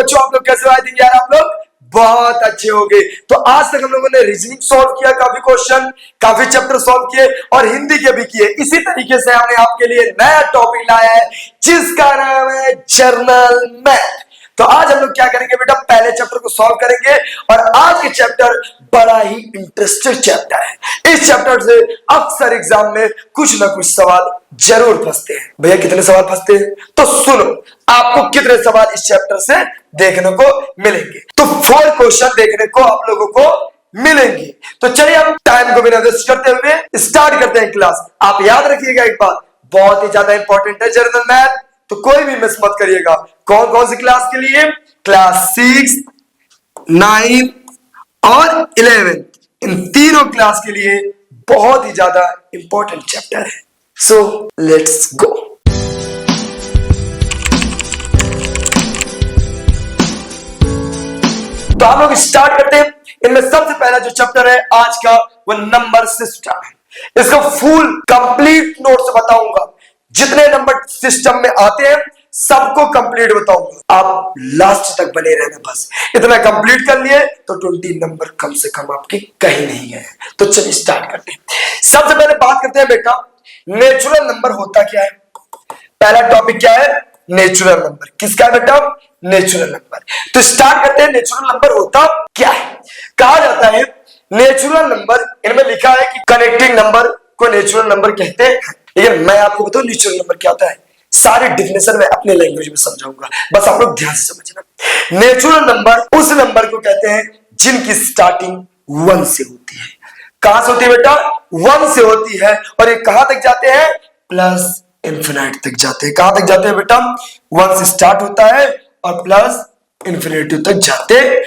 बच्चों, आप लोग कैसे? आई थिंक यार आप लोग बहुत अच्छे हो गए। तो आज तक हम लोगों ने रीजनिंग सॉल्व किया, काफी क्वेश्चन, काफी चैप्टर सॉल्व किए और हिंदी के भी किए। इसी तरीके से हमने आपके लिए नया टॉपिक लाया है जिसका नाम है जर्नल मैथ। तो आज हम लोग क्या करेंगे बेटा, पहले चैप्टर को सॉल्व करेंगे और आज के चैप्टर बड़ा ही इंटरेस्टिंग चैप्टर है। इस चैप्टर से अक्सर एग्जाम में कुछ ना कुछ सवाल जरूर फंसते हैं। भैया कितने सवाल फंसते हैं? तो सुनो, आपको कितने सवाल इस चैप्टर से देखने को मिलेंगे। तो 4 क्वेश्चन देखने को आप लोगों को मिलेंगे। तो चलिए हम टाइम को बिना वेस्ट करते हुए स्टार्ट करते हैं क्लास। आप याद रखिएगा एक बात, बहुत ही ज्यादा इंपॉर्टेंट है जर्नल मैथ, तो कोई भी मिस मत करिएगा। कौन कौन सी क्लास के लिए? क्लास 6, 9 और 11, इन तीनों क्लास के लिए बहुत ही ज्यादा इंपॉर्टेंट चैप्टर है। So let's go. तो हम लोग स्टार्ट करते हैं। इनमें सबसे पहला जो चैप्टर है आज का वो नंबर सिस्टम है। इसका फुल कंप्लीट नोट्स बताऊंगा, जितने नंबर सिस्टम में आते हैं सबको कंप्लीट बताऊंगा। आप लास्ट तक बने रहना, बस इतना कंप्लीट कर लिए तो 20 नंबर कम से कम आपके कहीं नहीं गए। तो चलिए स्टार्ट करते हैं। सबसे पहले बात करते हैं बेटा, नेचुरल नंबर होता क्या है। पहला टॉपिक क्या है? Natural number. किसका है बेटा? Natural number. तो स्टार्ट करते हैं, नेचुरल नंबर होता क्या है। कहा जाता है नेचुरल नंबर, इनमें लिखा है कि कनेक्टिंग नंबर को नेचुरल नंबर कहते हैं। लेकिन मैं आपको बताऊं नेचुरल नंबर क्या होता है। सारी डिफिनेशन में अपने लैंग्वेज में समझाऊंगा, बस आप लोग ध्यान से समझना। नेचुरल नंबर उस नंबर को कहते हैं जिनकी स्टार्टिंग 1 से होती है। कहां से होती है बेटा? 1 से होती है। और ये कहां तक जाते हैं? प्लस इंफिनिटी तक जाते हैं। कहां तक जाते हैं बेटा? 1 से स्टार्ट होता है और प्लस इंफिनिटी तक जाते हैं।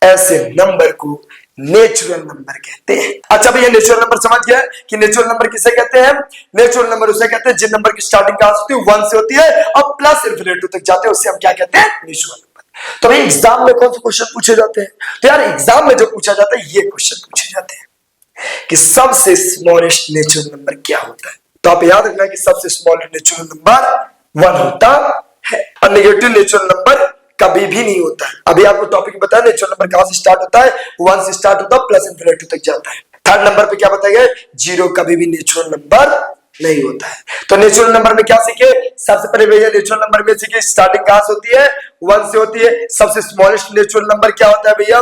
ऐसे नंबर को नेचुरल नंबर कहते हैं। अच्छा भैया, नेचुरल नंबर समझ गया कि नेचुरल नंबर किसे कहते हैं? नेचुरल नंबर उसे कहते हैं जिन नंबर की स्टार्टिंग कहां से होती है? 1 से होती है और प्लस इंफिनिटी तक जाते हैं, उससे हम क्या कहते हैं? Natural number. तो भाई एग्जाम में कौन से क्वेश्चन पूछे जाते हैं? तो यार एग्जाम में जो पूछा जाता है ये क्वेश्चन पूछे जाते हैं कि सबसे स्मॉलेस्ट नेचुरल नंबर क्या होता है। तो आप याद रखना कि सबसे स्मॉलेस्ट नेचुरल नंबर 1 होता है और नेगेटिव नेचुरल नंबर कभी भी नहीं होता है। अभी आपको टॉपिक बताया नेचुरल नंबर कहां से स्टार्ट होता है? 1 से स्टार्ट होता है, प्लस इंफिनिटी तक जाता है। थर्ड नंबर पे क्या बताया गया? 0 कभी भी नेचुरल नंबर नहीं होता है। तो नेचुरल नंबर में क्या सीखे? सबसे पहले भैया नेचुरल नंबर में सीखे स्टार्टिंग कहां से होती है? 1 से होती है। सबसे स्मॉलेस्ट नेचुरल नंबर क्या होता है भैया?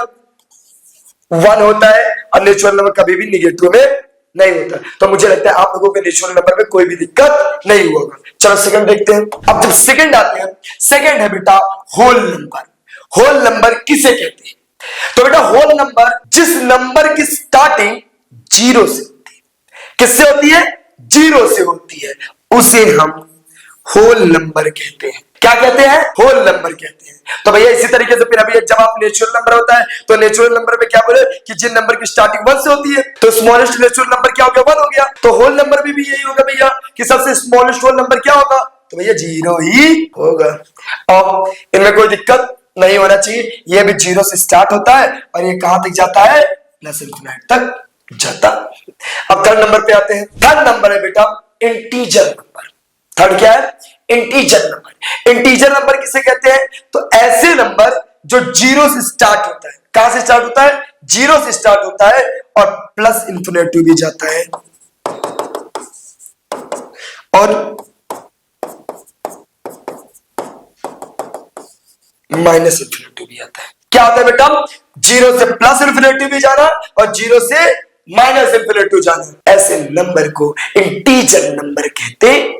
1 होता है और नेचुरल नंबर कभी भी नेगेटिव में नहीं होता। तो मुझे लगता है आप लोगों के नेचुरल नंबर में कोई भी दिक्कत नहीं होगा। चलो सेकंड देखते हैं। अब जब सेकंड आते हैं, सेकंड है बेटा होल नंबर। होल नंबर किसे कहते हैं? तो बेटा होल नंबर जिस नंबर की स्टार्टिंग 0 से होती है। किससे होती है? 0 से होती है, उसे हम होल नंबर कहते हैं। क्या कहते हैं? होल नंबर कहते हैं। तो भैया इसी तरीके से फिर अभी जब आप नेचुरल नंबर होता है तो नेचुरल नंबर में क्या बोले कि जिन नंबर की स्टार्टिंग 1 से होती है, तो स्मॉलेस्ट नेचुरल नंबर क्या हो गया? 1 हो गया। तो होल नंबर में भी यही होगा भैया कि सबसे स्मॉलेस्ट होल नंबर क्या होगा? तो भैया 0 ही होगा। और इनमें कोई दिक्कत नहीं होना चाहिए। ये भी 0 से स्टार्ट होता है और ये कहां तक जाता है? प्लस इंफिनिटी तक जाता। अब थर्ड नंबर पे आते हैं। थर्ड नंबर है बेटा इंटीजर नंबर। थर्ड क्या है? Integer number. इंटीजर नंबर किसे कहते हैं? तो ऐसे नंबर जो 0 से स्टार्ट होता है। कहां से स्टार्ट होता है? 0 से स्टार्ट होता है और प्लस इंफिनिटी भी जाता है और माइनस इंफिनिटी भी आता है। क्या होता है बेटा? 0 से प्लस इंफिनिटी भी जाना और 0 से माइनस इंफिनिटी जाना। ऐसे नंबर को इंटीजर नंबर कहते हैं।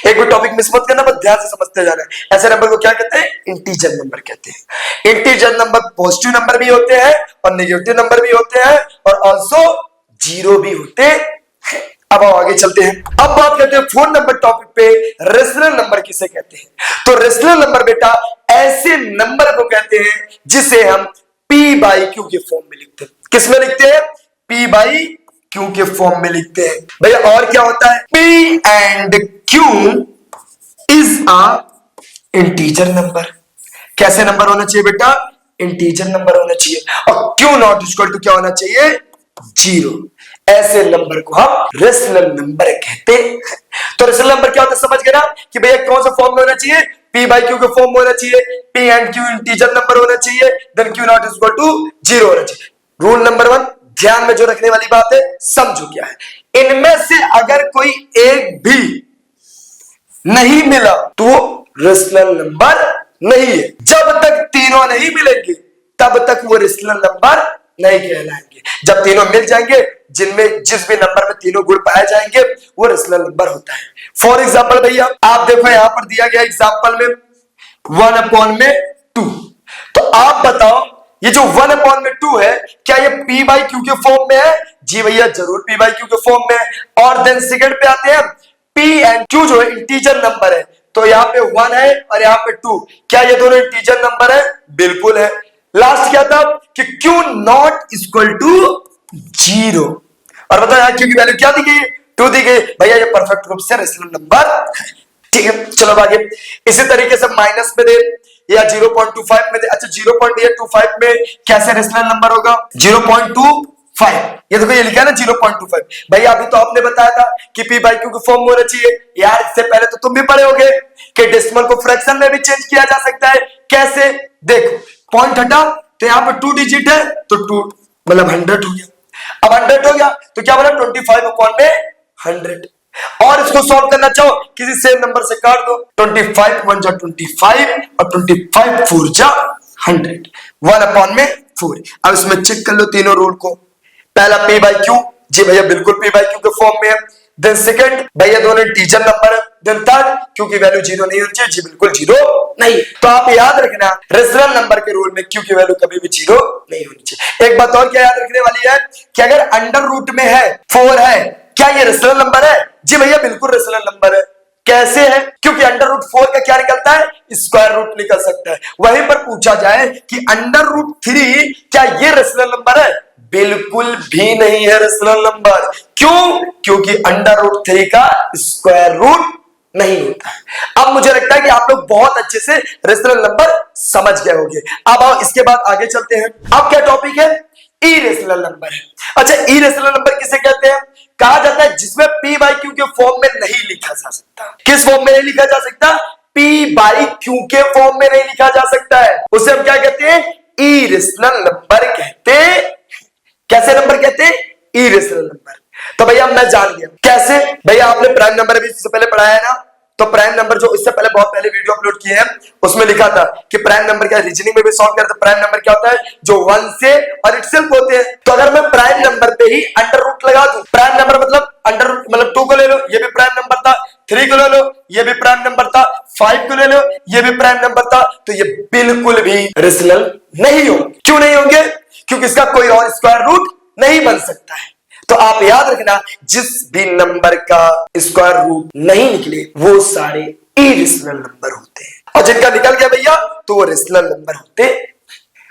एक भी टॉपिक मिस मत करना, बस ध्यान से समझते जाना है। ऐसे नंबर को क्या कहते हैं? इंटीजर नंबर कहते हैं। इंटीजर नंबर पॉजिटिव नंबर भी होते हैं और नेगेटिव नंबर भी होते हैं और आल्सो 0 भी होते हैं। अब आगे चलते हैं। अब बात करते हैं 4 नंबर टॉपिक पे, रेशनल नंबर किसे कहते हैं। तो रेशनल नंबर बेटा ऐसे नंबर को कहते हैं जिसे हम p/q के फॉर्म में लिखते हैं। किस में लिखते हैं? p/q के फॉर्म में लिखते हैं। भैया और क्या होता है? p and q is a integer number. कैसे नंबर होना चाहिए बेटा? इंटीजर नंबर होना चाहिए। और q नॉट इक्वल टू क्या होना चाहिए? 0। ऐसे नंबर को हम रेशनल नंबर कहते हैं। तो रेशनल नंबर क्या होता है समझ गए ना कि भैया कौन सा फॉर्म में होना चाहिए? P by Q के फॉर्म में होना चाहिए, P and Q integer number होना चाहिए, then Q not is equal to 0 होना चाहिए। रूल नंबर 1 ध्यान में जो रखने वाली बात है, समझो क्या है। इनमें से अगर कोई एक भी नहीं मिला तो रेशनल नंबर नहीं है। जब तक तीनों नहीं मिलेंगे तब तक वो रेशनल नंबर नहीं कहलाएंगे। जब तीनों मिल जाएंगे, जिनमें जिस भी नंबर में तीनों गुण पाए जाएंगे, वो रेशनल नंबर होता है। फॉर एग्जाम्पल भैया आप देखो यहां पर दिया गया एग्जाम्पल में 1/2। तो आप बताओ ये जो 1/2 है, क्या ये P by Q के फॉर्म में है? जी भैया जरूर P by Q के फॉर्म में है। और देन सेकंड पे आते हैं, P and Q जो है इंटीजर नंबर है, तो यहाँ पे 1 है और यहाँ पे 2, क्या ये दोनों इंटीजर नंबर है? बिल्कुल है। लास्ट क्या था कि Q नॉट इक्वल टू 0, और बताओ यहाँ Q की वैल्यू क्या दी गई? 2 दी गई। भैया ये परफेक्ट रूप से रेशनल नंबर है। ठीक है, चलो आगे। इसी तरीके से माइनस में दे या 0.25 में दे। अच्छा 0.25 में कैसे रेशनल नंबर होगा? 0.25, ये देखो ये लिखा है ना 0.25। भैया अभी तो आपने बताया था कि P by Q के फॉर्म में होना चाहिए। यार इससे पहले तो तुम भी पढ़े होगे कि डेसिमल को फ्रैक्शन में भी चेंज किया जा सकता है। कैसे? देखो पॉइंट हटा तो यहाँ पे 2 डिजिट है तो 2 मतलब 100 हो गया। अब 100 हो गया तो क्या बना? 25/100। और इसको सॉल्व करना चाहो किसी सेम नंबर से काट दो। 25 1 जा 25 और 25 4 जा 100, 1/4। अब इसमें चेक कर लो तीनों रूल को। पहला P by Q, जी भैया बिल्कुल P by Q के फॉर्म में है। देन सेकंड भैया दोनों इंटीजर नंबर है। देन थर्ड Q की वैल्यू 0 नहीं होनी चाहिए, जी बिल्कुल 0 नहीं। तो आप याद रखना रेशनल नंबर के रूल में Q की वैल्यू कभी भी 0 नहीं होनी चाहिए। एक बात और क्या याद रखने वाली है कि अगर अंडर रूट में है 4 है, क्या ये रेशनल नंबर है? जी भैया बिल्कुल रेशनल नंबर है। कैसे है? क्योंकि अंडर रूट 4 का क्या निकलता है? स्क्वायर रूट निकल सकता है। वहीं पर पूछा जाए कि अंडर रूट 3 क्या ये रेशनल नंबर है? बिल्कुल भी नहीं है रेशनल नंबर। क्यों? क्योंकि अंडर रूट 3 का स्क्वायर रूट नहीं होता है। अब मुझे लगता है कि आप लोग बहुत अच्छे से रेशनल नंबर समझ गए होंगे। अब आओ इसके बाद आगे चलते हैं। अब क्या टॉपिक है? इरेशनल नंबर है। अच्छा इरेशनल नंबर किसे कहते हैं? कहा जाता है जिसमें P by Q के फॉर्म में नहीं लिखा जा सकता। किस फॉर्म में नहीं लिखा जा सकता? P by Q के फॉर्म में नहीं लिखा जा सकता है। उसे हम क्या कहते हैं? इरेशनल नंबर कहते हैं। कैसे नंबर कहते हैं? Irrational number. तो भैया मैं जान गया कैसे। भैया आपने प्राइम नंबर भी इससे पहले पढ़ाया है ना, तो प्राइम नंबर जो इससे पहले बहुत पहले वीडियो अपलोड किए हैं उसमें लिखा था कि प्राइम नंबर क्या रीजनिंग में भी सॉल्व करते हैं। प्राइम नंबर क्या होता है? जो 1 से और इटसेल्फ होते हैं। तो अगर मैं प्राइम नंबर पे ही अंडर रूट लगा दूं, प्राइम नंबर मतलब अंडर रूट मतलब 2 को ले लो, ये भी प्राइम नंबर था। 3 को ले लो, ये भी प्राइम नंबर था। 5 को ले लो, ये भी प्राइम नंबर था। तो ये बिल्कुल भी रेशनल नहीं होंगे। क्यों नहीं होंगे? क्योंकि इसका कोई और स्क्वायर रूट नहीं बन सकता है। तो आप याद रखना जिस भी नंबर का स्क्वायर रूट नहीं निकले वो सारे इरेशनल नंबर होते हैं, और जिनका निकल गया भैया तो वो रेशनल नंबर होते हैं।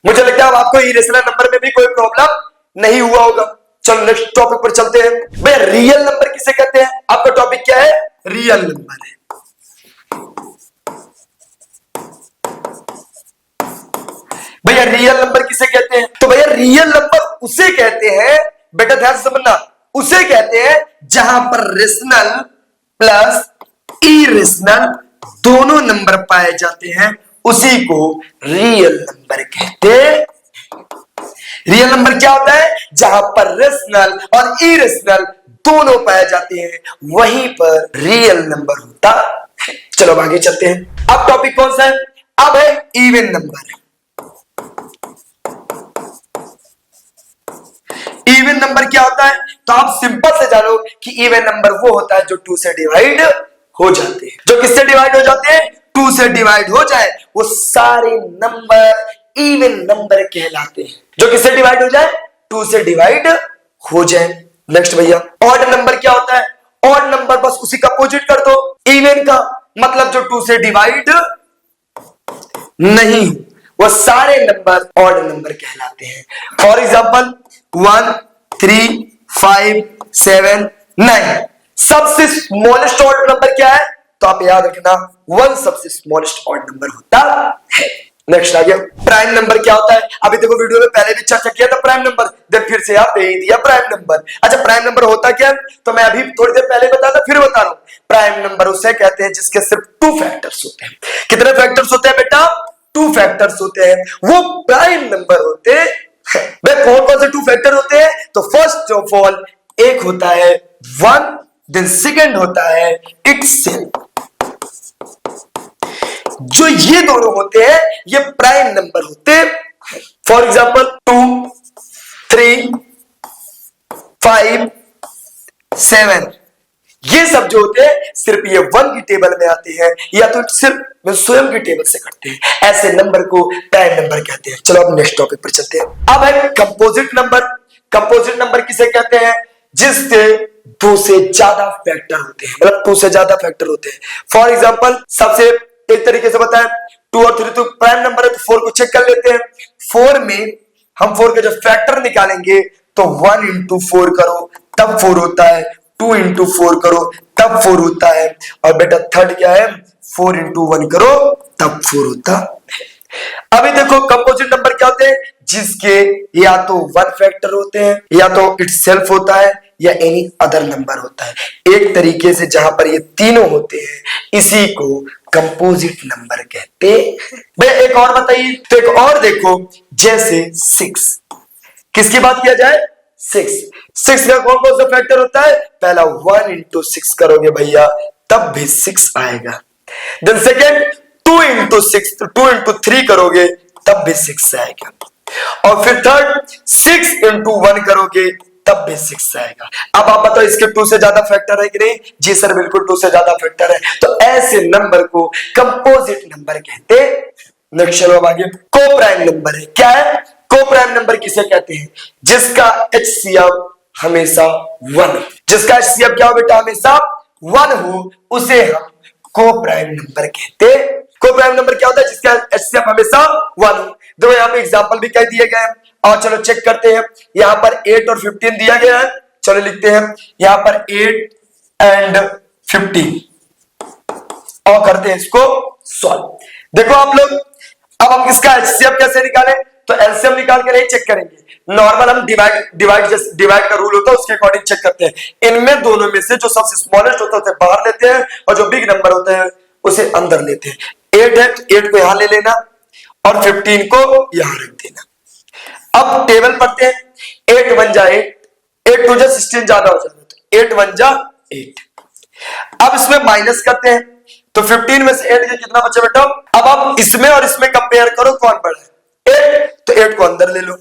मुझे लगता है अब आपको इरेशनल नंबर में भी कोई प्रॉब्लम नहीं हुआ होगा। चलो नेक्स्ट टॉपिक पर चलते हैं। भैया रियल नंबर किसे कहते हैं? आपका टॉपिक क्या है? रियल नंबर है। भैया रियल नंबर किसे कहते हैं? तो भैया रियल नंबर उसे कहते हैं, बेटा ध्यान से समझना, उसे कहते हैं जहां पर रेशनल प्लस इरेशनल दोनों नंबर पाए जाते हैं, उसी को रियल नंबर कहते हैं। रियल नंबर क्या होता है? जहां पर रेशनल और इरेशनल दोनों पाए जाते हैं, वहीं पर रियल नंबर होता है। चलो अब आगे चलते हैं। अब टॉपिक कौन सा है? अब है इवन नंबर। इवन नंबर क्या होता है? तो आप सिंपल से जानो कि इवन नंबर वो होता है जो 2 से डिवाइड हो जाते हैं। जो किससे डिवाइड हो जाते हैं? 2 से डिवाइड हो जाए वो सारे नंबर इवन नंबर कहलाते हैं। जो किससे डिवाइड हो जाए? 2 से डिवाइड हो जाए। नेक्स्ट भैया ऑड नंबर क्या होता है? ऑड नंबर बस उसी का अपोजिट कर दो इवन का, मतलब जो 2 से डिवाइड नहीं, वो सारे नंबर ऑड नंबर कहलाते हैं। For example 1 3 5 7 9। सबसे स्मॉलेस्ट ऑड नंबर क्या है? तो आप याद रखना 1 सबसे स्मॉलेस्ट ऑड नंबर होता है। नेक्स्ट आ गया प्राइम नंबर क्या होता है। अभी देखो वीडियो में पहले भी चर्चा किया था प्राइम नंबर, देन फिर से आप दे दिया प्राइम नंबर। अच्छा प्राइम नंबर होता क्या है, तो मैं अभी थोड़ी देर पहले बताया था, फिर बता रहा हूं। प्राइम नंबर उसे कहते हैं जिसके सिर्फ 2 फैक्टर्स होते हैं। कितने फैक्टर्स होते हैं बेटा? 2 फैक्टर्स होते हैं, वो प्राइम नंबर होते हैं। भाई कौन कौन से 2 फैक्टर होते हैं? तो फर्स्ट ऑफ ऑल एक होता है 1, देन सेकंड होता है इटसेल्फ। जो ये दोनों होते हैं ये प्राइम नंबर होते हैं। फॉर एग्जाम्पल 2, 3, 5, 7, ये सब जो होते हैं सिर्फ ये 1 की टेबल में आते हैं, या तो सिर्फ स्वयं की टेबल से करते हैं। ऐसे नंबर को प्राइम नंबर कहते हैं। चलो अब नेक्स्ट टॉपिक पर चलते हैं। अब है कंपोजिट नंबर। कंपोजिट नंबर किसे कहते हैं? जिसके 2 से ज्यादा फैक्टर होते हैं, मतलब 2 से ज्यादा फैक्टर होते हैं। फॉर एग्जाम्पल सबसे एक तरीके से बताएं, 2 और 3 तो प्राइम नंबर है, तो 4 को चेक कर लेते हैं। 4 में हम 4 के जब फैक्टर निकालेंगे तो 1 इंटू 4 करो तब 4 होता है, 2 इंटू 4 करो तब 4 होता है, और बेटा थर्ड क्या है? 4 इंटू 1 करो तब 4 होता है। अभी देखो कंपोजिट नंबर क्या होते हैं? जिसके या तो 1 फैक्टर होते हैं, या तो इटसेल्फ होता है, या एनी अदर नंबर होता है। एक तरीके से जहां पर ये तीनों होते हैं इसी को कंपोजिट नंबर कहते हैं। भाई एक और बताइए, तो एक और देखो, जैसे 6, किसकी बात किया जाए? 6 का कौन कौन सा फैक्टर होता है? पहला 1 इंटू 6 करोगे भैया तब भी 6 आएगा। देन सेकेंड 2 इंटू 6, 2 इंटू 3 करोगे तब भी 6 आएगा, और फिर थर्ड 6 इंटू 1 करोगे तब भी 6 आएगा। अब आप बताओ इसके 2 से ज्यादा फैक्टर है कि नहीं? जी सर बिल्कुल 2 से ज्यादा फैक्टर है। तो ऐसे नंबर को कंपोजिट नंबर कहते हैं। नेक्स्ट चलो आगे, को प्राइम नंबर है। क्या है को प्राइम नंबर? किसे कहते हैं? जिसका HCF हमेशा 1, जिसका HCF क्या हो बेटा? हमेशा 1 हो, उसे हम को प्राइम नंबर कहते हैं। को प्राइम नंबर क्या होता है? जिसका HCF हमेशा 1 हो। देखो यहाँ पे एग्जांपल भी कह दिए गए हैं, और चलो चेक करते हैं। यहाँ पर 8 और 15 दिया गया है, चलो लिखते हैं यहाँ पर 8 एंड 15 और करते हैं इसको सॉल्व। देखो आप लोग, अब हम इसका HCF कैसे निकालें? तो एलसीएम निकाल के नहीं चेक करेंगे, नॉर्मल हम डिवाइड का रूल होता है उसके अकॉर्डिंग चेक करते हैं। इनमें दोनों में से जो सबसे स्मॉलेस्ट होता है उसे बाहर लेते हैं, और जो बिग नंबर होता है उसे अंदर लेते हैं। 8 है, 8 को यहां ले लेना और 15 को यहां रख देना। अब टेबल पढ़ते हैं, 8 1 जा 8, 8 2 जा 16 ज्यादा हो जाएगा, तो 8 1 जा 8। अब इसमें माइनस करते हैं, तो 15 में से 8 कितना बचा बेटा? अब आप इसमें और इसमें कंपेयर करो कौन बड़ा है? 8, तो 8 को अंदर ले लो।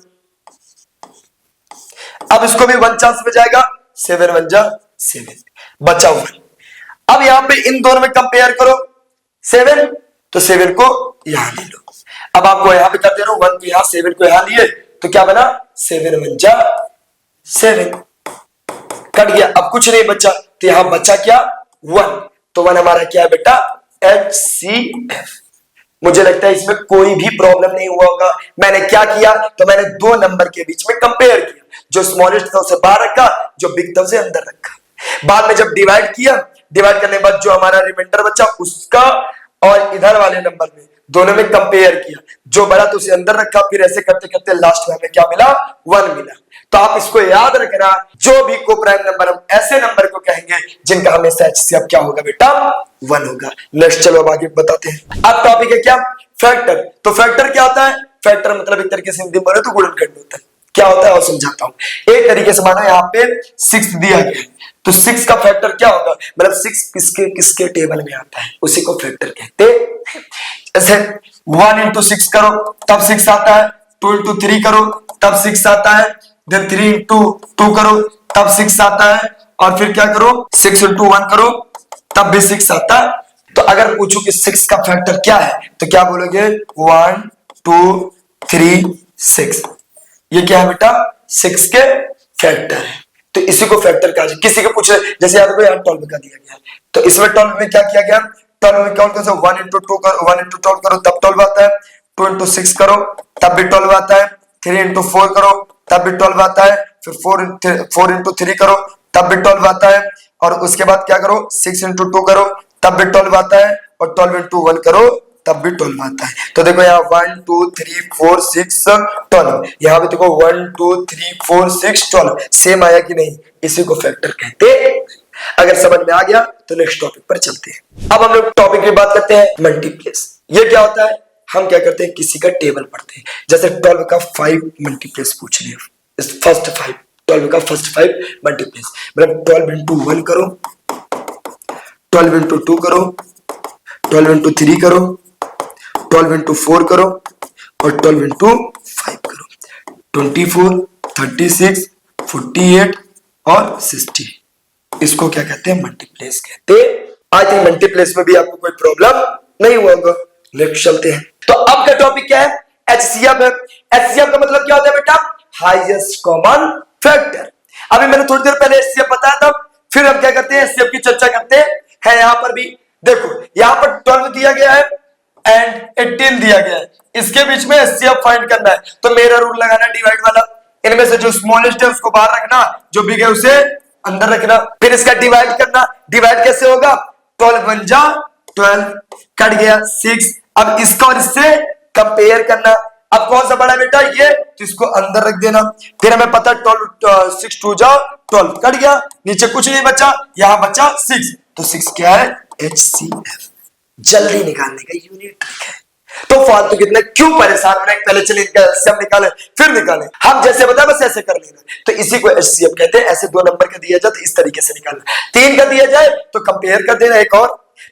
अब इसको भी 1 चांस में जाएगा, 7 1 जा 7, बचा 1। अब यहां पे इन दोनों में कंपेयर करो, 7 तो 7 को यहां ले लो। अब आपको यहां पे कर दे रहा हूं 1 को यहां, 7 को यहां लिए, तो क्या बना? 7 1 जा 7, कट गया। अब कुछ नहीं बचा, तो यहां बचा क्या? 1, तो 1 हमारा क्या है बेटा? HCF। मुझे लगता है इसमें कोई भी प्रॉब्लम नहीं हुआ होगा। मैंने क्या किया? तो मैंने 2 नंबर के बीच में कंपेयर किया, जो स्मॉलेस्ट था उसे बाहर रखा, जो बिग था उसे अंदर रखा। बाद में जब डिवाइड किया, डिवाइड करने के बाद जो हमारा रिमाइंडर बचा उसका और इधर वाले नंबर में दोनों में कंपेयर किया, जो बड़ा तो उसे अंदर रखा। फिर ऐसे करते करते लास्ट में हमें क्या मिला? 1 मिला। तो आप इसको याद रखना, जो भी को प्राइम नंबर हम ऐसे नंबर को कहेंगे जिनका हमेशा HCF क्या होगा बेटा? 1 होगा। नेक्स्ट चलो अब आगे बताते हैं। अब टॉपिक है क्या? फैक्टर। तो फैक्टर क्या होता है? फैक्टर मतलब एक तरीके से हिंदी बोले तो गुणनखंड होता है। क्या होता है और समझाता हूं। एक तरीके से मानो यहाँ पे 6 दिया गया है, तो 6 का फैक्टर क्या होगा? मतलब 6 किसके किसके टेबल में आता है उसी को फैक्टर कहते हैं। जैसे 1 इंटू 6 करो तब 6 आता है, 2 इंटू 3 करो तब 6 आता है, देन 3 इंटू 2 करो तब 6 आता है, और फिर क्या करो? 6 इंटू 1 करो तब भी 6 आता है। तो अगर पूछो कि 6 का फैक्टर क्या है तो क्या बोलोगे? 1 2 3 6। ये क्या है बेटा? 6 के फैक्टर है, तो इसी को फैक्टर कहा जाए। किसी को पूछ रहे, जैसे याद करो यहाँ 12 का दिया गया, तो इसमें 12 में क्या किया गया? 12 में कौन कौन सा? 1 इंटू 2 करो, 1 इंटू 12 करो तब 12 आता है, 2 इंटू 6 करो तब भी 12 आता है, 3 इंटू 4 करो तब भी 12 आता है, फिर 4 इंटू 3 करो तब भी 12 आता है, और उसके बाद क्या करो? 6 इंटू 2 करो तब भी 12 आता है, और 12 इंटू 1 करो तब भी 12 आता है। तो देखो यहाँ 1 2 3 4 6 12, यहाँ पे देखो 1 2 3 4 6 12, सेम आया कि नहीं, इसी को फैक्टर कहते हैं। अगर समझ में आ गया तो नेक्स्ट टॉपिक पर चलते हैं। अब हम लोग टॉपिक की बात करते हैं मल्टीप्लेस। ये क्या होता है, हम क्या करते हैं, किसी का टेबल पढ़ते हैं। जैसे 12 का 5 मल्टीप्लेस पूछ लिया, फर्स्ट 5, 12 का फर्स्ट 5 मल्टीप्लेस, मतलब 12 इंटू 1 करो, 12 इंटू 2 करो, 12 इंटू 3 करो, 12 इंटू 4 करो और 12 इंटू 5 करो। 24, 36, 48 और 60, इसको क्या कहते हैं, मल्टीप्लेस कहते हैं। आई थिंक मल्टीप्लेस में भी आपको कोई प्रॉब्लम नहीं होगा। नेक्स्ट चलते हैं। तो अब का टॉपिक क्या है, एचसीएफ है। एचसीएफ का मतलब क्या होता है बेटा, हाईएस्ट कॉमन फैक्टर। अभी मैंने थोड़ी देर पहले एचसीएफ बताया था, फिर हम क्या करते हैं, एचसीएफ की चर्चा करते हैं। यहाँ पर भी देखो, यहाँ पर 12 दिया गया है एंड 18 दिया गया है, इसके बीच में एचसीएफ फाइंड करना है। तो मेरा रूल लगाना डिवाइड वाला, इनमें से जो स्मॉलेस्ट है उसको बाहर रखना, जो बिग है उसे अंदर रखना, फिर इसका डिवाइड करना। डिवाइड कैसे होगा, 12 1 जा 12, कट गया 6। अब इसका और इससे कंपेयर करना। अब कौन सा बड़ा बेटा, ये, तो इसको अंदर रख देना। फिर हमें पता 12 6 2 जा 12, कट गया, नीचे कुछ नहीं बचा, यहां बचा 6। तो 6 क्या है, एचसीएफ। जल्दी निकालने का यूनिट ट्रिक है, तो फालतू कितने क्यों परेशान होना है, पहले चले इनका एचसीएफ निकालें फिर निकालें। हम जैसे बताया बस ऐसे कर लेना। तो इसी को एचसीएफ कहते हैं। ऐसे 2 नंबर का दिया जाए तो इस तरीके से निकालना, 3 का दिया जाए तो कंपेयर कर देना एक और,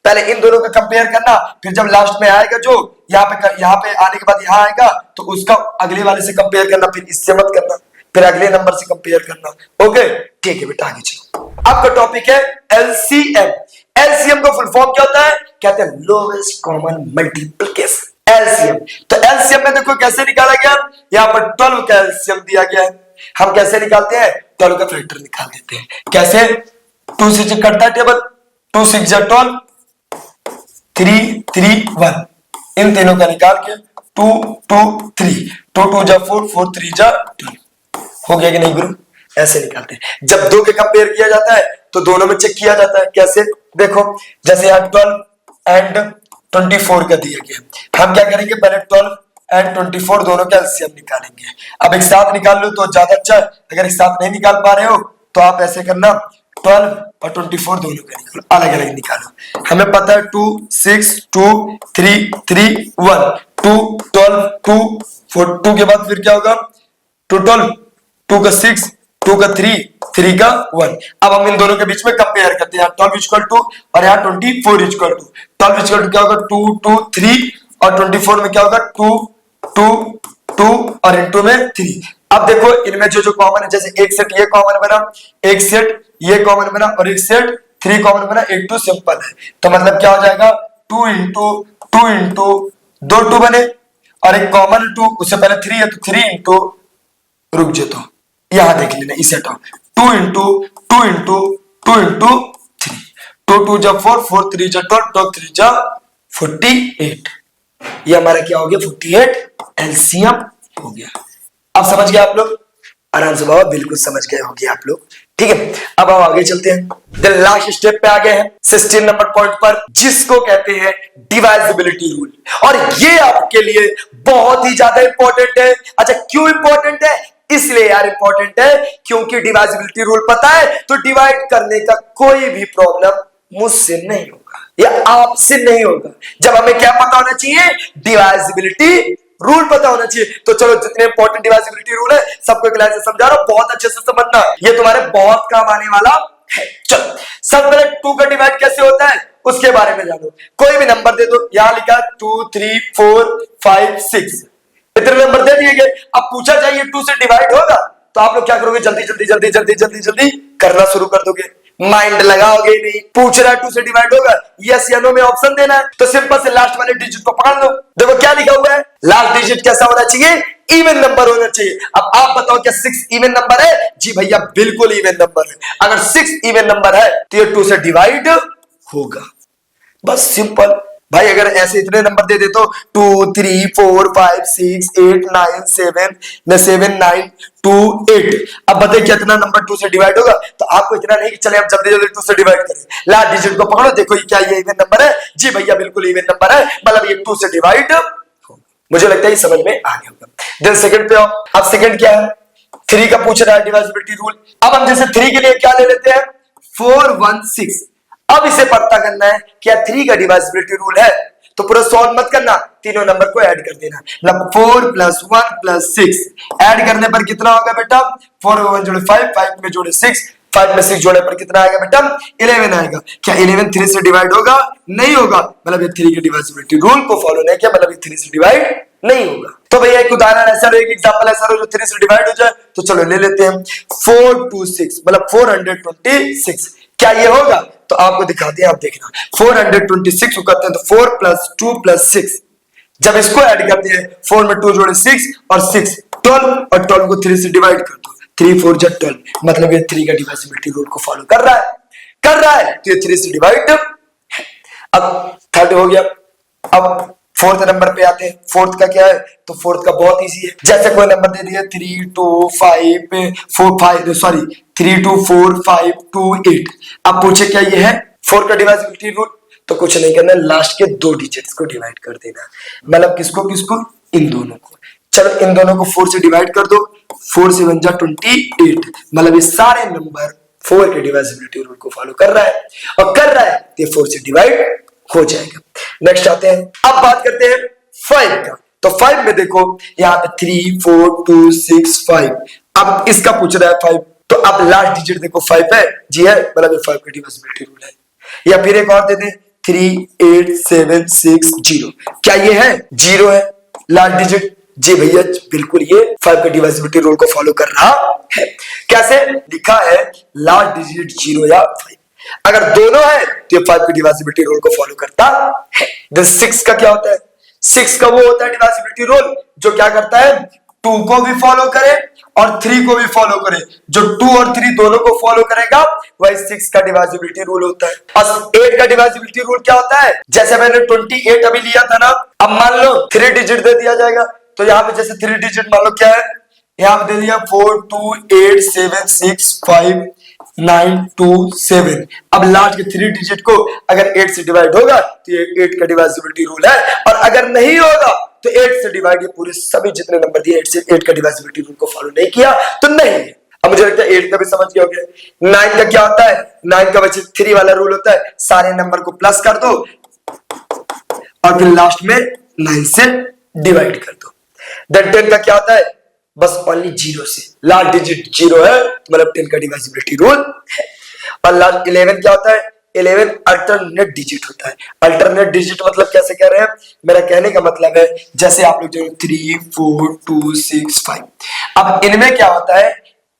पहले इन दोनों का कंपेयर करना, फिर जब लास्ट में आएगा जो यहाँ पे आने के बाद यहाँ आएगा तो उसका अगले वाले से कंपेयर करना, फिर इससे मत करना, फिर अगले नंबर से कंपेयर करना। ओके ठीक है बेटा, आगे चलो। आपका टॉपिक है एलसीएम। एलसीएम का फुल फॉर्म क्या होता है, कहते हैं लोवेस्ट कॉमन मल्टीप्लिकेशन, एलसीएम। तो एलसीएम में देखो कैसे निकाला गया, यहाँ पर 12 का एलसीएम दिया गया है। हम कैसे निकालते हैं, 12 का फैक्टर निकाल देते हैं। कैसे, 2 से चेक करता है टेबल, 2 6 जा 12, 3 3 1, इन तीनों का निकाल के 2 2 3, 2 2 जा 4, 4 3 जा 12, हो गया कि नहीं गुरु। ऐसे निकालते हैं। जब 2 के कंपेयर किया जाता है तो दोनों में चेक किया जाता है। कैसे, देखो जैसे यहाँ 12 एंड 24 का दिया गया, हम क्या करेंगे, पहले 12 एंड 24 दोनों का एलसीएम निकालेंगे। अब एक साथ निकाल लो तो ज्यादा अच्छा है, अगर एक साथ नहीं निकाल पा रहे हो तो आप ऐसे करना, 12 और 24 दोनों का निकालो, अलग अलग निकालो। हमें पता है 2 6 2 3 3 1, 2 12 2 4, 2 के बाद फिर क्या होगा, 2 12, 2 का 6, 2 का 3, 3 का 1। अब हम इन दोनों के बीच में कंपेयर करते हैं, 12 इक्वल टू और यहाँ 24 इक्वल टू। 12 इक्वल टू क्या होगा, 2 2 3, और 24 में क्या होगा, 2 2 2 और इनटू में 3। अब देखो इनमें जो कॉमन है, जैसे एक सेट ये कॉमन बना, एक सेट ये कॉमन बना और एक सेट 3 कॉमन बना, एक 2 सिंपल है। तो मतलब क्या हो जाएगा, 2 इंटू 2 इंटू 2 2 बने और एक कॉमन 2, उससे पहले 3 है तो 3 इंटू, रुक जाओ तो यहां देख लेना, इसे हटाओ, 2 इंटू 2 इंटू 2 इंटू 3, 2 2 जा 4, 4 3 जा 12, 12 3 जा 48। ये हमारा क्या हो गया, 48 एलसीएम हो गया। अब समझ गए आप लोग, आराम से बाबा, बिल्कुल समझ गए होंगे आप लोग। ठीक है, अब हम आगे चलते हैं। लास्ट स्टेप पे आ गए हैं, 16 नंबर पॉइंट पर, जिसको कहते हैं डिवाइजिबिलिटी रूल। और ये आपके लिए बहुत ही ज्यादा इंपॉर्टेंट है। अच्छा क्यों इंपॉर्टेंट है, इसलिए यार इंपॉर्टेंट है क्योंकि डिवाइजिबिलिटी रूल पता है तो डिवाइड करने का कोई भी प्रॉब्लम मुझसे नहीं होगा या आपसे नहीं होगा। जब हमें क्या पता होना चाहिए, डिवाइजिबिलिटी रूल पता होना चाहिए। तो चलो जितने इंपॉर्टेंट डिवाइजिबिलिटी रूल है सबको एक लाइन से समझा रहा हूं, बहुत अच्छे से समझना, ये तुम्हारे बहुत काम आने वाला है। चलो सबसे पहले 2 का डिवाइड कैसे होता है उसके बारे में जानो। कोई भी नंबर दे दो, यहां लिखा 2 3 4 5 6, इतने नंबर दे दिए गए। अब पूछा जाए ये 2 से डिवाइड होगा तो आप लोग क्या करोगे, जल्दी जल्दी जल्दी जल्दी जल्दी जल्दी करना शुरू कर दोगे, माइंड लगाओगे नहीं। पूछ रहा है 2 से डिवाइड होगा, यस या नो में ऑप्शन देना है, तो सिंपल से लास्ट वाले डिजिट को पकड़ लो। देखो क्या लिखा हुआ है, लास्ट डिजिट कैसा होना चाहिए, इवन नंबर होना चाहिए। अब आप बताओ क्या 6 इवन नंबर है, जी भैया बिल्कुल इवन नंबर है। अगर 6 इवन नंबर है तो ये 2 से डिवाइड होगा, बस सिंपल। भाई अगर ऐसे इतने नंबर दे दे तो 2 3 4 5 6 8 9 7 7 9 2 8। अब बताइए कितना नंबर 2 से डिवाइड होगा। तो आपको इतना नहीं कि चले अब जल्दी जल्दी 2 से डिवाइड करें, लास्ट डिजिट को पकड़ो, देखो ये क्या ये इवन नंबर है। जी भैया बिल्कुल इवन नंबर है, मतलब ये 2 से डिवाइड। मुझे लगता है ये समझ में आ गया होगा। देन सेकंड पे आओ। अब सेकंड क्या है, 3 का पूछ रहा है डिविजिबिलिटी रूल। अब हम जैसे 3 के लिए क्या ले लेते हैं 4 1 6। अब इसे पता करना है क्या 3 का डिविजिबिलिटी रूल है, तो पूरा सॉल्व मत करना, तीनों नंबर को ऐड कर देना। मतलब 4 + 1 + 6 ऐड करने पर कितना होगा बेटा 4 में 1 जोड़े 5, 5 में जोड़े 6, 5 में 6 जोड़े पर कितना आएगा बेटा 11 आएगा। क्या 11 3 से डिवाइड होगा? नहीं होगा, मतलब ये 3 के डिविजिबिलिटी रूल को फॉलो नहीं किया, मतलब ये 3 से डिवाइड नहीं होगा। तो भैया एक उदाहरण ऐसा लो, एक एग्जांपल ऐसा लो जो 3 से डिवाइड हो जाए, तो चलो ले लेते हैं 4 2 6 मतलब 426। क्या ये होगा? तो आपको दिखाते हैं, आप देखना 426 को करते हैं तो 4 + 2 + 6, जब इसको ऐड करते हैं 4 में 2 जोड़े 6 और 6 12 और 12 को 3 से डिवाइड कर दो, 3 4 जा 12, मतलब ये 3 का डिविजिबिलिटी रूल को फॉलो कर रहा है तो ये 3 से डिवाइड। अब थर्ड हो गया। अब फोर्थ नंबर पे आते हैं। फोर्थ का क्या है, तो फोर्थ का बहुत इजी है। जैसे कोई नंबर दे दिया 3 2 5 4 5 सॉरी 3 2 4 5 2 8। अब पूछे क्या ये है 4 का डिविजिबिलिटी रूल, तो कुछ नहीं करना, लास्ट के 2 डिजिट्स को डिवाइड कर देना। मतलब किसको किसको, इन दोनों को। चलो इन दोनों को 4 से डिवाइड कर दो, 4 से 1 जा 28, मतलब ये सारे नंबर 4 के डिविजिबिलिटी रूल को फॉलो कर रहा है, और कर रहा है तो 4 से डिवाइड हो जाएगा। नेक्स्ट आते हैं, अब बात करते हैं 5 का। तो 5 में देखो यहाँ पे 3 4 2 6 5। अब इसका पूछ रहा है 5, तो अब लास्ट डिजिट देखो 5 है, जी है, मतलब 5 का डिविजिबिलिटी रूल है। या फिर एक और दे दे 3 8 7 6 0। क्या ये है 0 है लास्ट डिजिट? जी भैया बिल्कुल ये 5 का डिविजिबिलिटी रूल को फॉलो कर रहा है। कैसे लिखा है, लास्ट डिजिट 0 या 5, अगर दोनों है तो ये 5 की डिविजिबिलिटी रूल को फॉलो करता है। देन 6 का क्या होता है, 6 का वो होता है डिविजिबिलिटी रूल जो क्या करता है 2 को भी फॉलो करे और 3 को भी फॉलो करे। जो 2 और 3 दोनों को फॉलो करेगा वही 6 का डिविजिबिलिटी रूल होता है। और 8 का डिविजिबिलिटी रूल क्या होता है, जैसे मैंने 28 अभी लिया था ना, अब मान लो 3 डिजिट दे दिया जाएगा, तो यहाँ पे जैसे 3 डिजिट मान लो क्या है, यहाँ पे दे दिया 4 2 8 7 6 5 9 2 7। अब लास्ट के 3 डिजिट को अगर 8 से डिवाइड होगा तो ये 8 का डिविजिबिलिटी रूल है, और अगर नहीं होगा तो 8 से डिवाइड, ये पूरे सभी जितने नंबर दिए 8 से 8 का डिविजिबिलिटी रूल को फॉलो नहीं किया तो नहीं है। अब मुझे लगता है 8 का भी समझ गए होंगे। 9 का क्या होता है, 9 का बच्चे 3 वाला रूल होता है, सारे नंबर को प्लस कर दो और फिर लास्ट में 9 से डिवाइड कर दो। देन 10 का क्या होता है, बस ओनली 0 से, लास्ट डिजिट 0 है, मतलब 10 का डिविजिबिलिटी रूल है। और लास्ट 11 क्या होता है, 11 अल्टरनेट डिजिट होता है। अल्टरनेट डिजिट मतलब कैसे कह रहे हैं, मेरा कहने का मतलब है जैसे आप लोग जो 3 4 2 6 5, अब इनमें क्या होता है,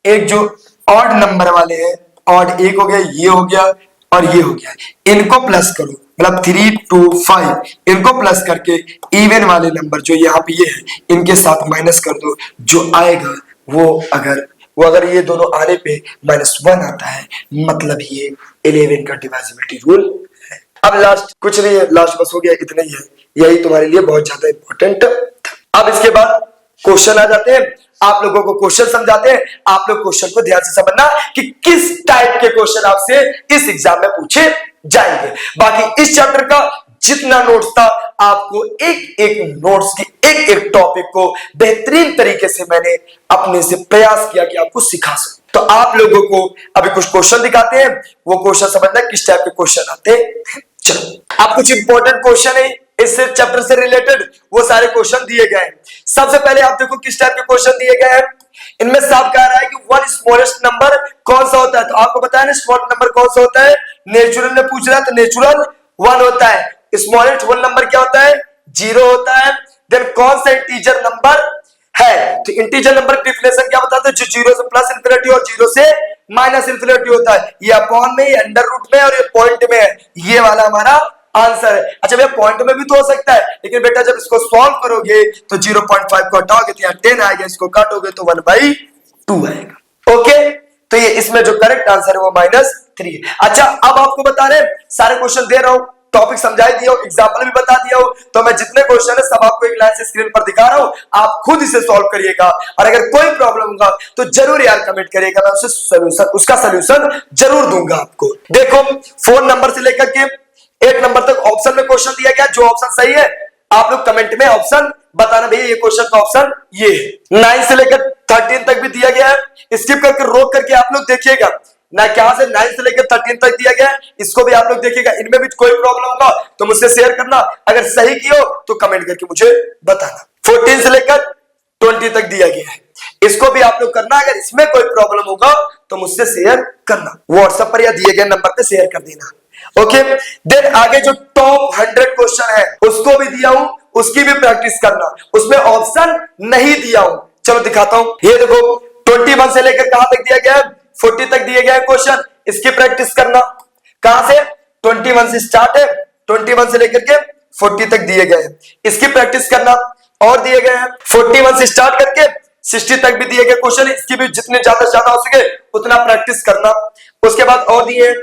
एक जो ऑड नंबर वाले हैं, ऑड एक हो गया, ये हो गया और ये हो गया, इनको प्लस करो, मतलब 3 2 5, इनको प्लस करके इवन वाले नंबर जो यहाँ पे ये है इनके साथ माइनस कर दो, जो आएगा वो अगर ये दोनों आने पे -1 आता है, मतलब ये 11 का डिविजिबिलिटी रूल है। अब लास्ट कुछ नहीं है, लास्ट बस हो गया, इतना ही है, यही तुम्हारे लिए बहुत ज्यादा इंपॉर्टेंट। अब इसके बाद क्वेश्चन आ जाते हैं, आप लोगों को क्वेश्चन समझाते हैं, आप लोग क्वेश्चन को ध्यान से समझना कि किस टाइप के क्वेश्चन आपसे इस एग्जाम में पूछे जाएंगे। बाकी इस चैप्टर का जितना नोट्स था, आपको एक एक नोट्स की एक एक टॉपिक को बेहतरीन तरीके से मैंने अपने से प्रयास किया कि आपको सिखा सकूं। तो आप लोगों को अभी कुछ क्वेश्चन दिखाते हैं, वो क्वेश्चन समझना किस टाइप के क्वेश्चन आते हैं। चलो अब कुछ इंपॉर्टेंट क्वेश्चन है इस चैप्टर से रिलेटेड, वो सारे क्वेश्चन दिए गए हैं। सबसे पहले आप देखो किस टाइप के क्वेश्चन दिए गए हैं। इनमें साफ कह रहा है कि वन स्मॉलेस्ट नंबर कौन सा होता है, तो आपको बताया ना स्मॉल नंबर कौन सा होता है, नेचुरल में पूछ रहा है तो नेचुरल 1 होता है। स्मॉलेस्ट होल नंबर क्या होता है, 0 होता है। देन कौन सा इंटीजर नंबर है, तो इंटीजर नंबर की डेफिनेशन क्या बताते हैं, जो 0 से प्लस इंफिनिटी और 0 से माइनस इंफिनिटी होता है। ये अपॉन में, ये अंडर रूट में और ये पॉइंट में है, ये वाला हमारा आंसर है। अच्छा भैया पॉइंट में भी तो हो सकता है, लेकिन बेटा जब इसको सॉल्व करोगे तो 0.5 को हटाओगे तो यहाँ 10 आएगा, इसको काटोगे तो 1/2 आएगा। ओके, तो ये इसमें जो करेक्ट आंसर है वो -3 है। अच्छा अब आपको बता रहे सारे क्वेश्चन दे रहा हूं, टॉपिक समझा दिया हूं, एग्जाम्पल भी बता दिया हूं। तो मैं जितने क्वेश्चन है सब आपको एक लाइन से स्क्रीन पर दिखा रहा हूं, आप खुद इसे सॉल्व करिएगा। और अगर कोई प्रॉब्लम होगा तो जरूर यार कमेंट करिएगा, मैं उसका सोल्यूशन जरूर दूंगा आपको। देखो 4 नंबर से लेकर के 8 नंबर तक ऑप्शन में क्वेश्चन दिया गया, जो ऑप्शन सही है आप लोग कमेंट में ऑप्शन बताना, भैया ये क्वेश्चन का ऑप्शन ये है। 9 से लेकर 13 तक भी दिया गया है, स्किप करके रोक करके आप लोग देखिएगा ना, क्या से 9 से लेकर 13 तक दिया गया है, इसको भी आप लोग देखिएगा। इनमें भी कोई प्रॉब्लम होगा तो मुझसे शेयर करना, अगर सही किया हो तो कमेंट करके मुझे बताना। 14 से लेकर 20 तक दिया गया है, इसको भी आप लोग करना, अगर इसमें कोई प्रॉब्लम होगा तो मुझसे शेयर करना, व्हाट्सएप पर या दिए गए नंबर पे शेयर कर देना। ओके, देन आगे जो टॉप 100 क्वेश्चन है उसको भी दिया हूं, उसकी भी प्रैक्टिस करना, उसमें ऑप्शन नहीं दिया हूं। चलो दिखाता हूं, ये देखो 21 से लेकर कहां तक दिया गया है, 40 तक दिए गया है क्वेश्चन, इसकी प्रैक्टिस करना। कहां से, 21 से स्टार्ट है, 21 से लेकर के 40 तक दिए गए हैं, इसकी प्रैक्टिस करना। और दिए गए हैं 41 से स्टार्ट करके 60 तक भी दिए गए क्वेश्चन, इसकी भी जितने ज्यादा से ज्यादा हो सके उतना प्रैक्टिस करना। उसके बाद और दिए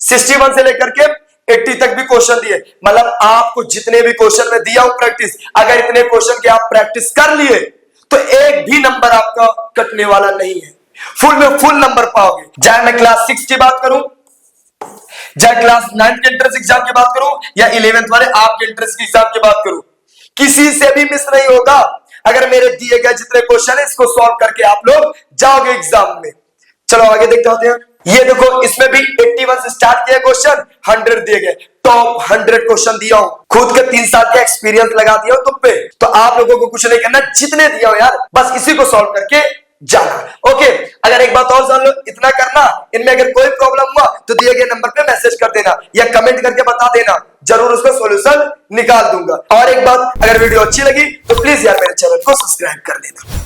61 से लेकर के 80 तक भी क्वेश्चन दिए, मतलब आपको जितने भी क्वेश्चन में दिया हूं प्रैक्टिस, अगर इतने क्वेश्चन के आप प्रैक्टिस कर लिए तो एक भी नंबर आपका कटने वाला नहीं है, फुल में फुल नंबर पाओगे। चाहे मैं क्लास 6 की बात करूं, चाहे क्लास 9 के एंट्रेंस एग्जाम की बात करूं, या 11th वाले आपके एंट्रेंस की एग्जाम की बात करूं, किसी से भी मिस नहीं होगा। अगर मेरे दिए गए जितने क्वेश्चन है इसको सॉल्व करके आप लोग जाओगे एग्जाम में। चलो आगे देखते होते हैं, ये देखो इसमें भी 81 से स्टार्ट किया क्वेश्चन, 100 दिए गए, टॉप 100 क्वेश्चन दिया हूं, खुद के 3 साल का एक्सपीरियंस लगा दिया हूं तुम पे। तो आप लोगों को कुछ नहीं करना, जितने दिया हो यार बस इसी को सॉल्व करके जाना। ओके, अगर एक बात और जान लो, इतना करना, इनमें अगर कोई प्रॉब्लम हुआ तो दिए गए नंबर पे मैसेज कर देना या कमेंट करके बता देना, जरूर उसका सॉल्यूशन निकाल दूंगा। और एक बात, अगर वीडियो अच्छी लगी तो प्लीज यार मेरे चैनल को सब्सक्राइब कर देना।